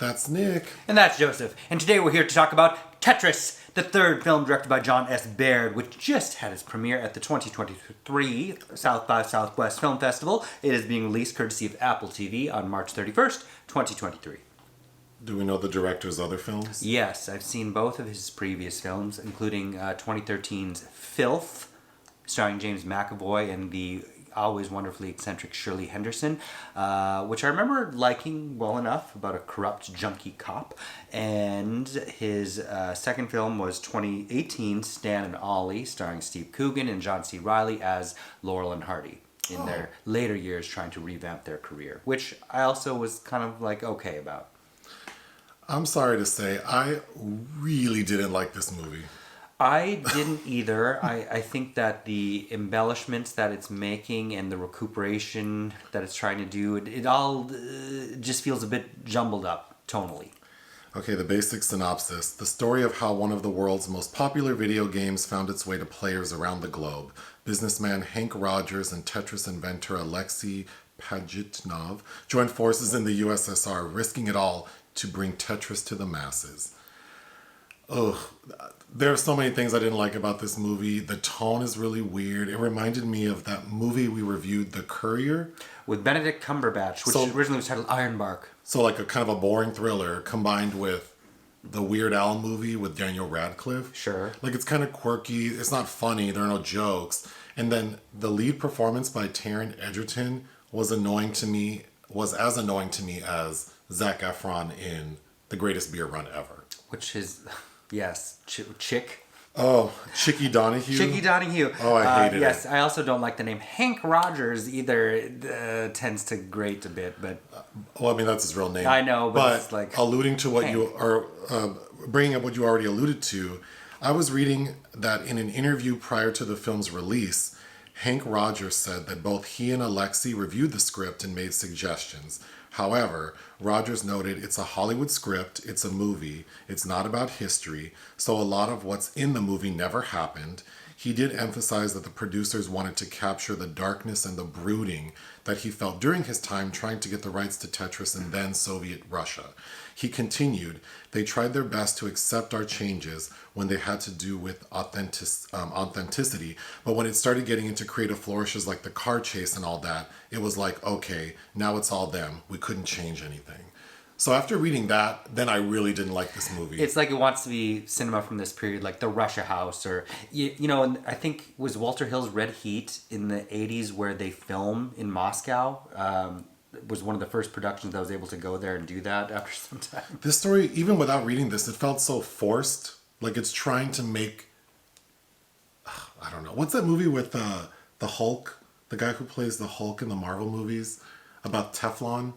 That's Nick. And that's Joseph. And today we're here to talk about Tetris, the third film directed by Jon S. Baird, which just had its premiere at the 2023 South by Southwest Film Festival. It is being released courtesy of Apple TV on March 31st, 2023. Do we know the director's other films? Yes, I've seen both of his previous films, including 2013's Filth, starring James McAvoy and the always wonderfully eccentric Shirley Henderson, which I remember liking well enough, about a corrupt junkie cop. And his second film was 2018's Stan and Ollie, starring Steve Coogan and John C. Reilly as Laurel and Hardy in their later years trying to revamp their career, which I also was kind of like okay about. I'm sorry to say, I really didn't like this movie. I didn't either. I think that the embellishments that it's making and the recuperation that it's trying to do, it all just feels a bit jumbled up tonally. Okay, the basic synopsis. The story of how one of the world's most popular video games found its way to players around the globe. Businessman Henk Rogers and Tetris inventor Alexey Pajitnov joined forces in the USSR, risking it all to bring Tetris to the masses. Ugh. There are so many things I didn't like about this movie. The tone is really weird. It reminded me of that movie we reviewed, The Courier. With Benedict Cumberbatch, which originally was titled Ironbark. So like a kind of a boring thriller combined with the Weird Al movie with Daniel Radcliffe. Sure. Like it's kind of quirky. It's not funny. There are no jokes. And then the lead performance by Taron Egerton was as annoying to me as Zac Efron in The Greatest Beer Run Ever. Which is... Yes, Chick. Oh, Chickie Donahue. Chickie Donahue. Oh, I hated it. Yes, I also don't like the name Henk Rogers either. It tends to grate a bit, but... Well, I mean, that's his real name. I know, but it's like... alluding to what Henk. you are... bringing up what you already alluded to, I was reading that in an interview prior to the film's release, Henk Rogers said that both he and Alexey reviewed the script and made suggestions. However, Rogers noted it's a Hollywood script, it's a movie, it's not about history, so a lot of what's in the movie never happened. He did emphasize that the producers wanted to capture the darkness and the brooding that he felt during his time trying to get the rights to Tetris in then Soviet Russia. He continued, they tried their best to accept our changes when they had to do with authenticity, but when it started getting into creative flourishes like the car chase and all that, it was like, okay, now it's all them. We couldn't change anything. So after reading that, then I really didn't like this movie. It's like it wants to be cinema from this period, like The Russia House, or, you know, and I think it was Walter Hill's Red Heat in the 80s where they film in Moscow. Was one of the first productions that was able to go there and do that after some time. This story, even without reading this, it felt so forced. Like it's trying to make... I don't know. What's that movie with the Hulk? The guy who plays the Hulk in the Marvel movies? About Teflon?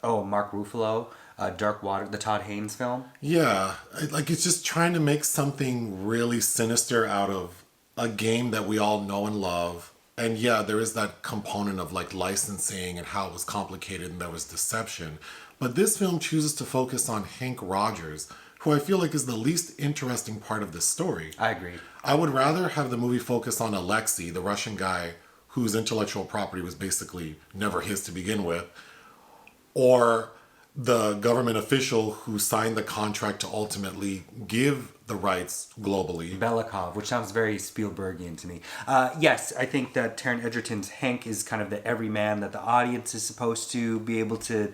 Oh, Mark Ruffalo, Dark Water, the Todd Haynes film. Yeah, like it's just trying to make something really sinister out of a game that we all know and love. And yeah, there is that component of like licensing and how it was complicated and there was deception. But this film chooses to focus on Henk Rogers, who I feel like is the least interesting part of this story. I agree. I would rather have the movie focus on Alexey, the Russian guy whose intellectual property was basically never his to begin with, or the government official who signed the contract to ultimately give the rights globally. Belikov, which sounds very Spielbergian to me. Yes, I think that Taron Egerton's Henk is kind of the everyman that the audience is supposed to be able to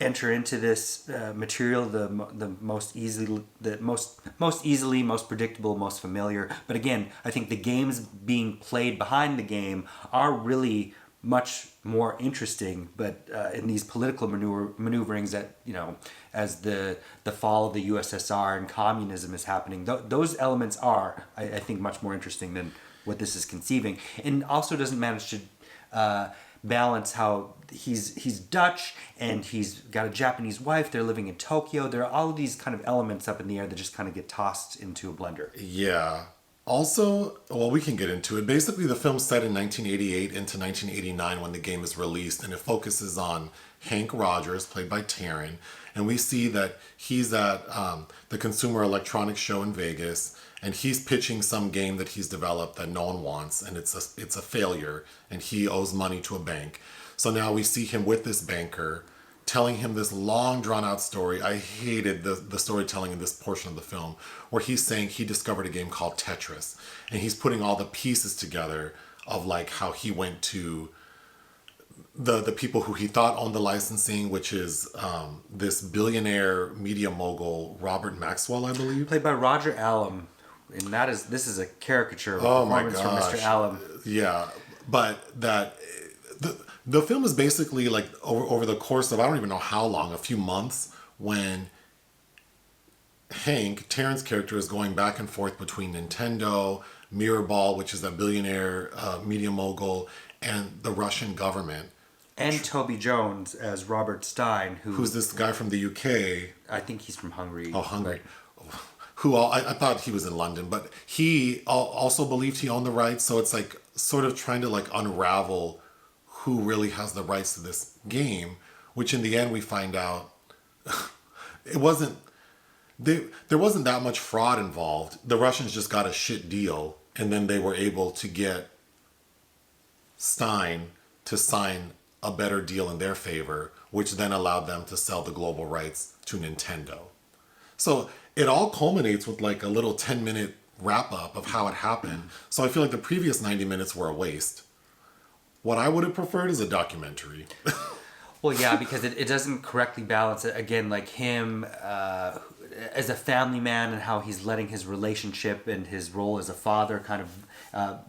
enter into this material, the most easily, most predictable, most familiar. But again, I think the games being played behind the game are really much more interesting, but in these political maneuverings that, you know, as the fall of the USSR and communism is happening, those elements are, I think, much more interesting than what this is conceiving. And also doesn't manage to balance how he's Dutch and he's got a Japanese wife, they're living in Tokyo. There are all of these kind of elements up in the air that just kind of get tossed into a blender. Yeah. Also, well, we can get into it. Basically, the film's set in 1988 into 1989 when the game is released, and it focuses on Henk Rogers, played by Taron, and we see that he's at the Consumer Electronics Show in Vegas, and he's pitching some game that he's developed that no one wants, and it's a failure, and he owes money to a bank. So now we see him with this banker telling him this long drawn out story. I hated the storytelling in this portion of the film where he's saying he discovered a game called Tetris, and he's putting all the pieces together of like how he went to the people who he thought owned the licensing, which is this billionaire media mogul Robert Maxwell, I believe, Played by Roger Allam, and this is a caricature of a oh my performance from gosh, Mr. Allam. yeah, but that the film is basically like over the course of I don't even know how long, a few months, when Henk, Taron's character, is going back and forth between Nintendo, Mirrorball, which is that billionaire media mogul, and the Russian government. And Toby Jones as Robert Stein, Who's this guy from the UK? I think he's from Hungary. Oh, Hungary. I thought he was in London, but he also believed he owned the rights. So it's like sort of trying to like unravel who really has the rights to this game, which in the end we find out it wasn't. There wasn't that much fraud involved. The Russians just got a shit deal, and then they were able to get Stein to sign a better deal in their favor, which then allowed them to sell the global rights to Nintendo. So it all culminates with like a little 10-minute wrap up of how it happened. So I feel like the previous 90 minutes were a waste. What I would have preferred is a documentary. Well, yeah, because it doesn't correctly balance it. Again, like him as a family man and how he's letting his relationship and his role as a father kind of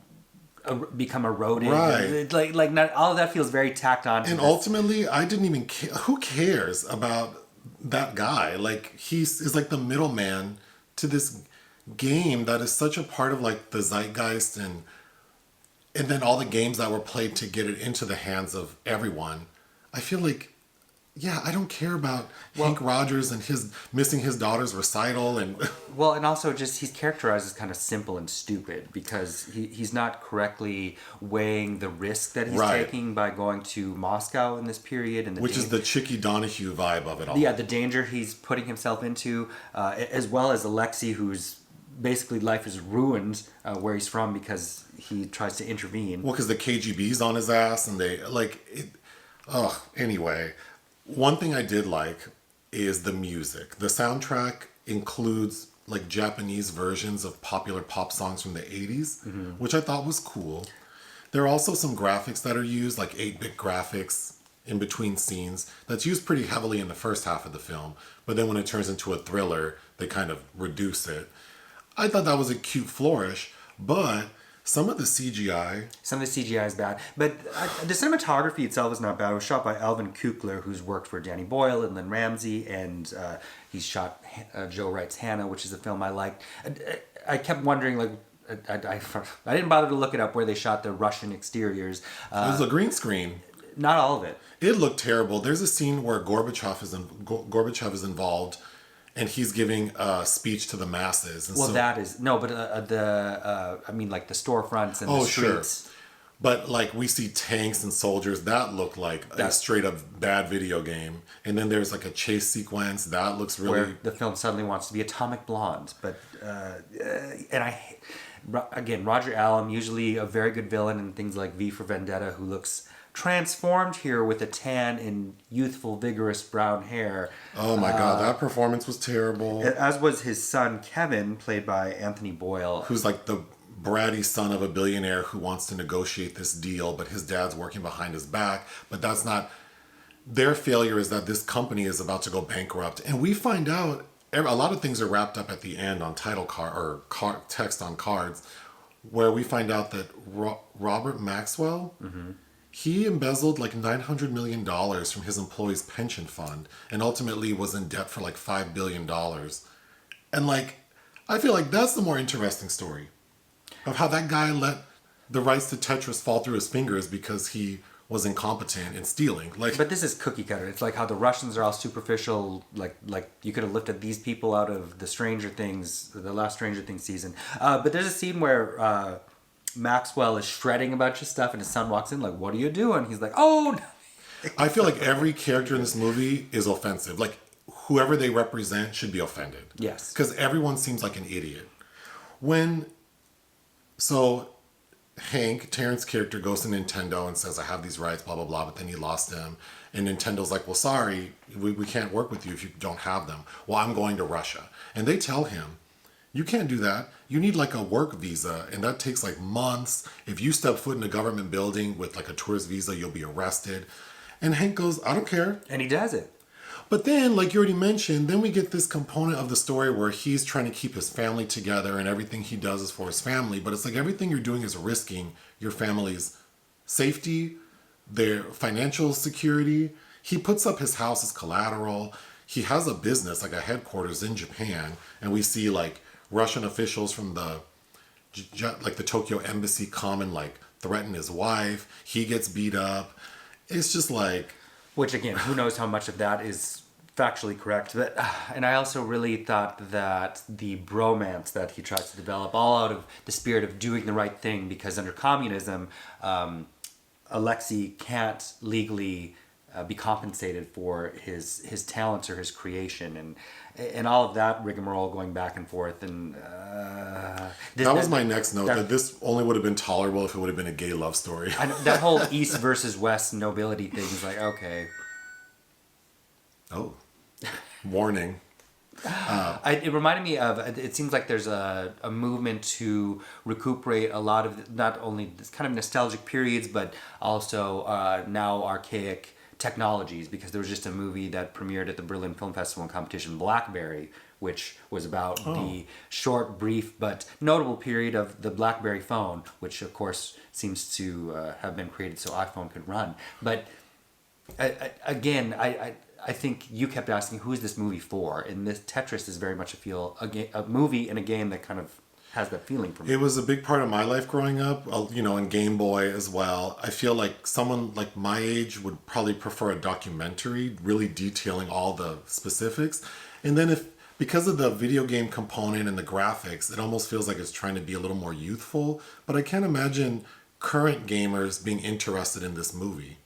become eroded. Right. Like not all of that feels very tacked on. And ultimately, I didn't even care. Who cares about that guy? Like, is like the middleman to this game that is such a part of like the zeitgeist and then all the games that were played to get it into the hands of everyone. I feel like, yeah, I don't care about Hank Rogers and his missing his daughter's recital and well, and also just he's characterized as kind of simple and stupid because he's not correctly weighing the risk that he's taking by going to Moscow in this period, and which is the Chicky Donahue vibe of it all. Yeah, the danger he's putting himself into, as well as Alexey, who's basically life is ruined where he's from because he tries to intervene. Well, because the KGB's on his ass, and they like it. Anyway, one thing I did like is the music. The soundtrack includes like Japanese versions of popular pop songs from the 80s, which I thought was cool. There are also some graphics that are used, like 8-bit graphics in between scenes, that's used pretty heavily in the first half of the film. But then when it turns into a thriller, they kind of reduce it. I thought that was a cute flourish, but some of the CGI is bad, but the cinematography itself is not bad. It was shot by Alvin Kukler, who's worked for Danny Boyle and Lynn Ramsey, and he's shot Joe Wright's Hannah, which is a film I liked. I kept wondering, like, I didn't bother to look it up where they shot the Russian exteriors. It was a green screen. Not all of it. It looked terrible. There's a scene where Gorbachev is involved, and he's giving a speech to the masses. And well, that is no, but I mean, like the storefronts and the streets. Sure. But like we see tanks and soldiers that look like a straight up bad video game, and then there's like a chase sequence that looks really. Where the film suddenly wants to be Atomic Blonde, but again, Roger Allam, usually a very good villain in things like V for Vendetta, who looks transformed here with a tan and youthful, vigorous brown hair. Oh my God, that performance was terrible. As was his son, Kevin, played by Anthony Boyle. Who's like the bratty son of a billionaire who wants to negotiate this deal, but his dad's working behind his back. But that's not... Their failure is that this company is about to go bankrupt. And we find out a lot of things are wrapped up at the end on title card or text on cards, where we find out that Robert Maxwell... Mm-hmm. He embezzled like $900 million from his employees' pension fund and ultimately was in debt for like $5 billion. And like, I feel like that's the more interesting story of how that guy let the rights to Tetris fall through his fingers because he was incompetent in stealing. Like, but this is cookie cutter. It's like how the Russians are all superficial. Like you could have lifted these people out of the last Stranger Things season. But there's a scene where Maxwell is shredding a bunch of stuff, and his son walks in like, "What are you doing?" He's like, "Oh no." I feel like every character in this movie is offensive. Like, whoever they represent should be offended. Yes. Because everyone seems like an idiot. So Henk, Taron's character, goes to Nintendo and says, I have these rights, blah, blah, blah, but then he lost them. And Nintendo's like, well, sorry, we can't work with you if you don't have them. Well, I'm going to Russia. And they tell him, you can't do that. You need like a work visa, and that takes like months. If you step foot in a government building with like a tourist visa, you'll be arrested. And Henk goes, I don't care. And he does it. But then, like you already mentioned, then we get this component of the story where he's trying to keep his family together and everything he does is for his family. But it's like everything you're doing is risking your family's safety, their financial security. He puts up his house as collateral. He has a business, like a headquarters in Japan. And we see like Russian officials from the Tokyo embassy come and like threaten his wife. He gets beat up. It's just like... Which again, who knows how much of that is factually correct. But and I also really thought that the bromance that he tries to develop, all out of the spirit of doing the right thing, because under communism, Alexey can't legally be compensated for his talents or his creation, and all of that rigmarole going back and forth. And that was my next note, that this only would have been tolerable if it would have been a gay love story. That whole East versus West nobility thing is like, okay. Oh, warning. It reminded me of, it seems like there's a movement to recuperate a lot of not only this kind of nostalgic periods, but also now archaic technologies, because there was just a movie that premiered at the Berlin Film Festival and competition, BlackBerry, which was about the short, brief, but notable period of the BlackBerry phone, which of course seems to have been created so iPhone could run. But again, I think you kept asking, who is this movie for? And this Tetris is very much a movie and a game that kind of has that feeling for me. It was a big part of my life growing up, and Game Boy as well. I feel like someone like my age would probably prefer a documentary, really detailing all the specifics. And then because of the video game component and the graphics, it almost feels like it's trying to be a little more youthful. But I can't imagine current gamers being interested in this movie.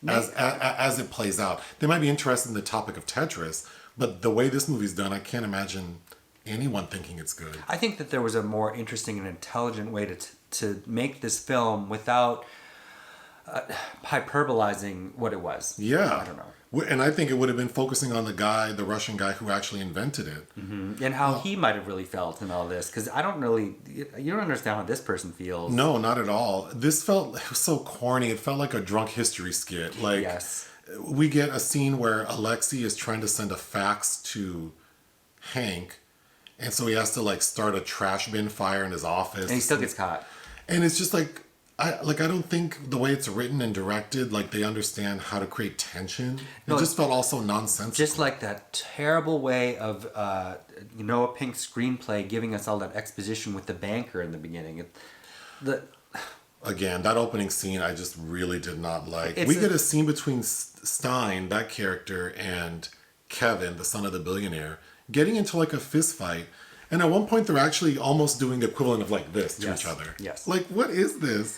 As it plays out. They might be interested in the topic of Tetris, but the way this movie's done, I can't imagine anyone thinking it's good. I think that there was a more interesting and intelligent way to make this film without hyperbolizing what it was. Yeah. I don't know. And I think it would have been focusing on the Russian guy who actually invented it. Mm-hmm. And how he might have really felt in all this. Because you don't understand how this person feels. No, not at all. This felt so corny. It felt like a drunk history skit. Like, yes. We get a scene where Alexey is trying to send a fax to Henk. And so he has to like start a trash bin fire in his office. And he still gets caught. And it's just like, I don't think the way it's written and directed, like they understand how to create tension. It just felt also nonsensical. Just like that terrible way of Noah Pink's screenplay giving us all that exposition with the banker in the beginning. Again, that opening scene I just really did not like. We get a scene between Stein, that character, and Kevin, the son of the billionaire, getting into like a fist fight. And at one point they're actually almost doing the equivalent of like this to each other. Yes. Like, what is this?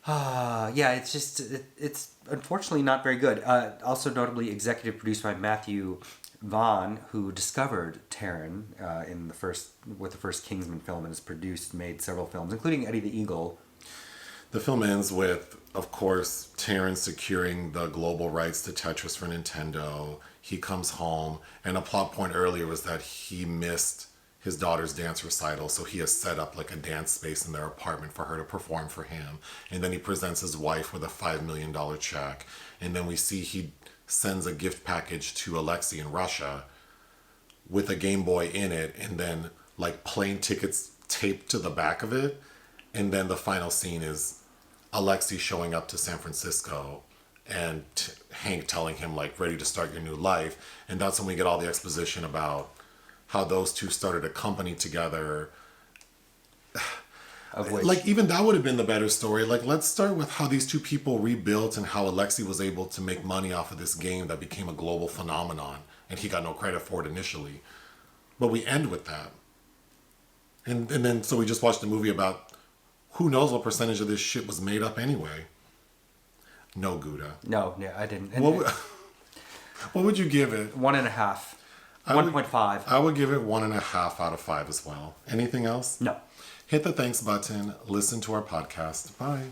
Yeah, it's just, it's unfortunately not very good. Also notably executive produced by Matthew Vaughn, who discovered Taron with the first Kingsman film, and has made several films, including Eddie the Eagle. The film ends with, of course, Taron securing the global rights to Tetris for Nintendo. He comes home, and a plot point earlier was that he missed his daughter's dance recital, so he has set up like a dance space in their apartment for her to perform for him. And then he presents his wife with a $5 million check. And then we see he sends a gift package to Alexey in Russia with a Game Boy in it, and then like plane tickets taped to the back of it. And then the final scene is Alexey showing up to San Francisco and Henk telling him like, ready to start your new life. And that's when we get all the exposition about how those two started a company together. Of which, like, even that would have been the better story. Like, let's start with how these two people rebuilt and how Alexey was able to make money off of this game that became a global phenomenon, and he got no credit for it initially. But we end with that. And then, so we just watched a movie about who knows what percentage of this shit was made up anyway. No, Gouda. No, I didn't. What would you give it? 1.5. 1.5. I would give it 1.5 out of 5 as well. Anything else? No. Hit the thanks button. Listen to our podcast. Bye.